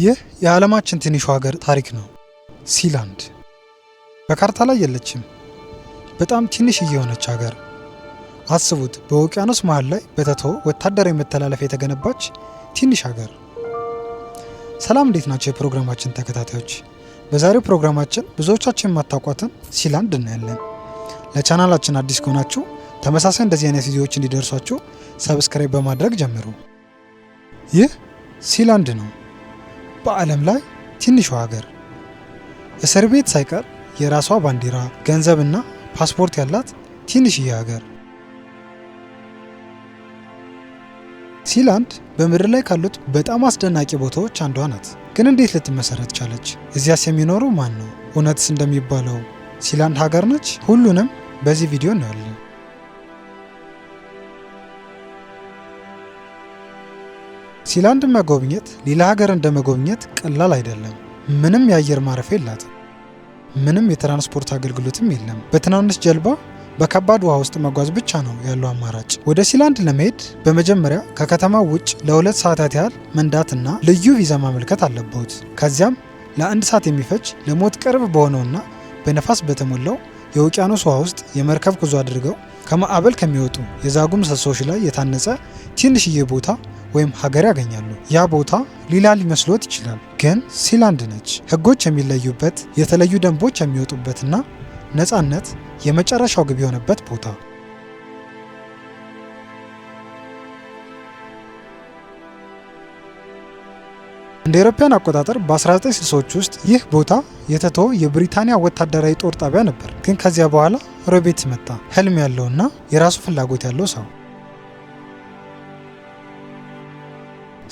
ይህ የዓለማችን ትንሹ ሀገር ታሪክ ነው። ሲላንድ በካርታ ላይ የለችም። በጣም ትንሽ የሆነች ሀገር። አስቡት፣ በውቅያኖስ መሃል ላይ በተተወ ወታደራዊ መተላለፊያ የተገነባች ትንሽ ሀገር። ሰላም፣ እንዴት ናቸው የፕሮግራማችን ተከታታዮች? በዛሬው ፕሮግራማችን ብዙዎቻችን የማታውቋትን ሲላንድ እናያለን። ለቻናላችን አዲስ ከሆናችሁ ተመሳሳይ እንደዚህ አይነት ቪዲዮዎች እንዲደርሷችሁ ሰብስክራይብ በማድረግ ጀምሩ። ይህ ሲላንድ ነው፣ በዓለም ላይ ትንሿ ሀገር። እስር ቤት ሳይቀር የራሷ ባንዲራ፣ ገንዘብና ፓስፖርት ያላት ትንሽዬ ሀገር። ሲላንድ በምድር ላይ ካሉት በጣም አስደናቂ ቦታዎች አንዷ ናት። ግን እንዴት ልትመሰረት ቻለች? እዚያስ የሚኖረው ማን ነው? እውነትስ እንደሚባለው ሲላንድ ሀገር ነች? ሁሉንም በዚህ ቪዲዮ እናያለን። ሲላንድን መጎብኘት ሌላ ሀገር እንደ መጎብኘት ቀላል አይደለም። ምንም የአየር ማረፊያ የላትም። ምንም የትራንስፖርት አገልግሎትም የለም። በትናንሽ ጀልባ በከባድ ውሃ ውስጥ መጓዝ ብቻ ነው ያለው አማራጭ። ወደ ሲላንድ ለመሄድ በመጀመሪያ ከከተማው ውጭ ለ2 ሰዓታት ያህል መንዳትና ልዩ ቪዛ ማመልከት አለበት። ከዚያም ለ1 ሰዓት የሚፈጅ ለሞት ቅርብ በሆነውና በነፋስ በተሞላው የውቅያኖስ ውሃ ውስጥ የመርከብ ጉዞ አድርገው ከማዕበል ከሚወጡ የዛጉ ምሰሶዎች ላይ የታነጸ ትንሽዬ ቦታ ወይም ሀገር ያገኛሉ። ያ ቦታ ሌላ ሊመስሎት ይችላል፣ ግን ሲላንድ ነች። ህጎች የሚለዩበት፣ የተለዩ ደንቦች የሚወጡበትና ነፃነት የመጨረሻው ግብ የሆነበት ቦታ። እንደ አውሮፓውያን አቆጣጠር በ1960ዎች ውስጥ ይህ ቦታ የተተወ የብሪታንያ ወታደራዊ ጦር ጣቢያ ነበር። ግን ከዚያ በኋላ ሮቤት መጣ፣ ህልም ያለውና የራሱ ፍላጎት ያለው ሰው።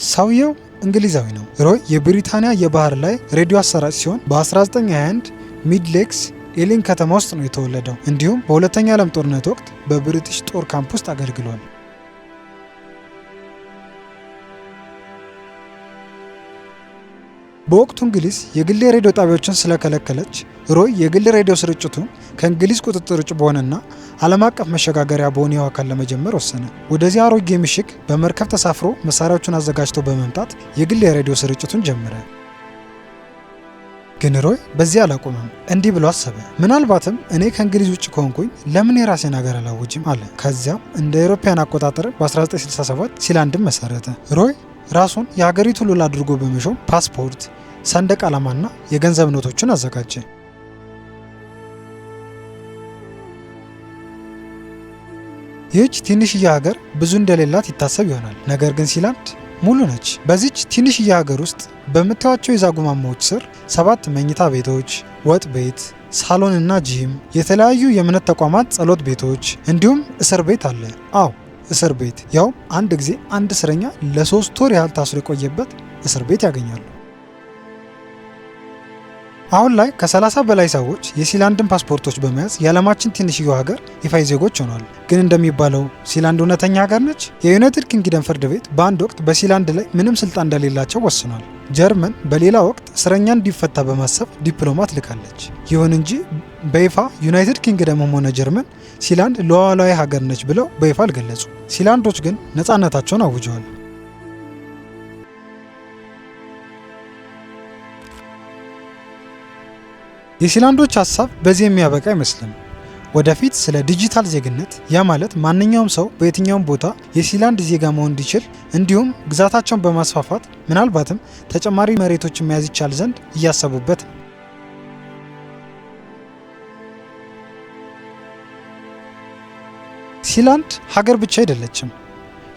ሰውየው እንግሊዛዊ ነው። ሮይ የብሪታንያ የባህር ላይ ሬዲዮ አሰራጭ ሲሆን በ1921 ሚድሌክስ ኤሊን ከተማ ውስጥ ነው የተወለደው። እንዲሁም በሁለተኛው ዓለም ጦርነት ወቅት በብሪቲሽ ጦር ካምፕ ውስጥ አገልግሏል። በወቅቱ እንግሊዝ የግል ሬዲዮ ጣቢያዎችን ስለከለከለች ሮይ የግል ሬዲዮ ስርጭቱን ከእንግሊዝ ቁጥጥር ውጭ በሆነና ዓለም አቀፍ መሸጋገሪያ በሆነ አካል ለመጀመር ወሰነ። ወደዚህ አሮጌ ምሽግ በመርከብ ተሳፍሮ መሳሪያዎቹን አዘጋጅቶ በመምጣት የግል የሬዲዮ ስርጭቱን ጀመረ። ግን ሮይ በዚህ አላቆመም። እንዲህ ብሎ አሰበ፣ ምናልባትም እኔ ከእንግሊዝ ውጭ ከሆንኩኝ ለምን የራሴን ሀገር አላውጅም አለ። ከዚያም እንደ አውሮፓውያን አቆጣጠር በ1967 ሲላንድን መሰረተ። ሮይ ራሱን የሀገሪቱ ሉል አድርጎ በመሾም ፓስፖርት፣ ሰንደቅ ዓላማና የገንዘብ ኖቶችን አዘጋጀ። ይህች ትንሽዬ ሀገር ብዙ እንደሌላት ይታሰብ ይሆናል። ነገር ግን ሲላንድ ሙሉ ነች። በዚች ትንሽዬ ሀገር ውስጥ በምታዩዋቸው የዛጉ ማማዎች ስር 7 መኝታ ቤቶች፣ ወጥ ቤት፣ ሳሎንና ጂም፣ የተለያዩ የእምነት ተቋማት ጸሎት ቤቶች እንዲሁም እስር ቤት አለ። አዎ እስር ቤት፣ ያው አንድ ጊዜ አንድ እስረኛ ለ3 ወር ያህል ታስሮ የቆየበት እስር ቤት ያገኛሉ። አሁን ላይ ከ30 በላይ ሰዎች የሲላንድን ፓስፖርቶች በመያዝ የዓለማችን ትንሽዬ ሀገር ይፋዊ ዜጎች ሆኗል። ግን እንደሚባለው ሲላንድ እውነተኛ ሀገር ነች? የዩናይትድ ኪንግደም ፍርድ ቤት በአንድ ወቅት በሲላንድ ላይ ምንም ስልጣን እንደሌላቸው ወስኗል። ጀርመን በሌላ ወቅት እስረኛ እንዲፈታ በማሰብ ዲፕሎማት ልካለች። ይሁን እንጂ በይፋ ዩናይትድ ኪንግደምም ሆነ ጀርመን ሲላንድ ሉዓላዊ ሀገር ነች ብለው በይፋ አልገለጹ። ሲላንዶች ግን ነፃነታቸውን አውጀዋል። የሲላንዶች ሀሳብ በዚህ የሚያበቃ አይመስልም። ወደፊት ስለ ዲጂታል ዜግነት፣ ያ ማለት ማንኛውም ሰው በየትኛውም ቦታ የሲላንድ ዜጋ መሆን እንዲችል፣ እንዲሁም ግዛታቸውን በማስፋፋት ምናልባትም ተጨማሪ መሬቶችን መያዝ ይቻል ዘንድ እያሰቡበት ነው። ሲላንድ ሀገር ብቻ አይደለችም፣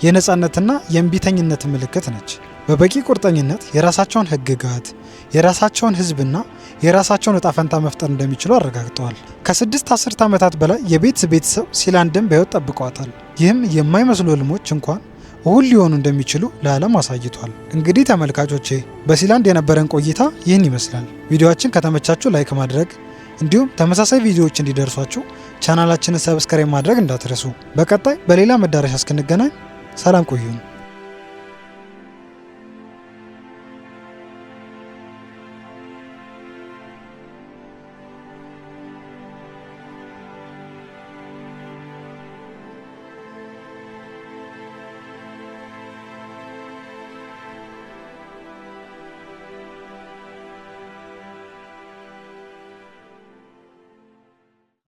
የነፃነትና የእምቢተኝነት ምልክት ነች። በበቂ ቁርጠኝነት የራሳቸውን ህግጋት፣ የራሳቸውን ህዝብና የራሳቸውን እጣ ፈንታ መፍጠር እንደሚችሉ አረጋግጠዋል። ከ6 አስርት ዓመታት በላይ ቤተሰብ ሲላንድን በህይወት ጠብቀዋታል። ይህም የማይመስሉ ህልሞች እንኳን እውን ሊሆኑ እንደሚችሉ ለዓለም አሳይቷል። እንግዲህ ተመልካቾቼ በሲላንድ የነበረን ቆይታ ይህን ይመስላል። ቪዲዮአችን ከተመቻችሁ ላይክ ማድረግ እንዲሁም ተመሳሳይ ቪዲዮዎች እንዲደርሷችሁ ቻናላችንን ሰብስክራይብ ማድረግ እንዳትረሱ። በቀጣይ በሌላ መዳረሻ እስክንገናኝ ሰላም ቆዩን።